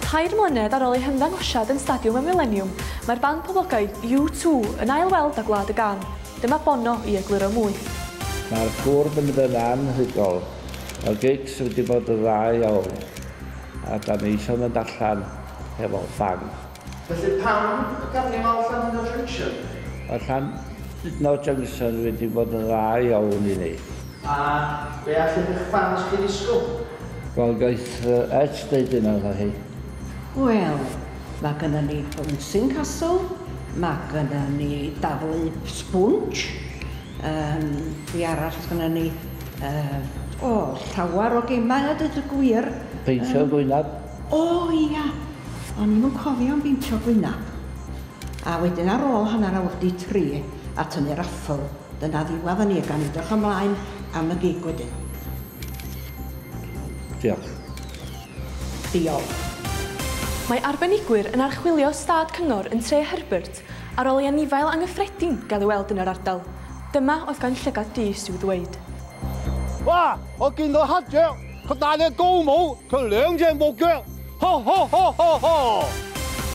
Tair mlynedd ar ôl ei hymddangosiad yn Stadiwm y Millennium, mae'r band poblogaidd U2 yn ail-weld â Gwlad y Gân. Dyma Bono i egluro mwy. Mae'r gwrdd yn mynd yn anhygoel. Mae'r gigs wedi bod yn dda iawn. A da ni eisiau mynd allan efo ffang. Felly pam y garnifal Llandudno Junction? Mae Llandudno Junction wedi bod yn dda iawn i ni. A be all eich fans chi ddisgwyl? Wel, gaeth Edge deud yna dda hi. Wel, mae gennym ni bouncing castle, mae gennym ni daflu sponge, fi arall gennym ni llawer o gemau a dweud y gwir. Peintio gwynab. O ia, o'n i'n cofio am beintio gwynab. A wedyn ar ôl hanner awr di 3 a tynnu'r affl, dyna ddiwedd ni gan edrych ymlaen am y gig wedyn. Diolch. Diolch. Mae arbenigwyr yn archwilio stad cyngor yn Tre Herbert ar ôl i anifail anghyffredin gael ei weld yn yr ardal. Dyma oedd gan llygad dis i'w ddweud. 哇！我見到黑雀，佢戴隻高帽，佢兩隻木腳，呵呵呵呵呵。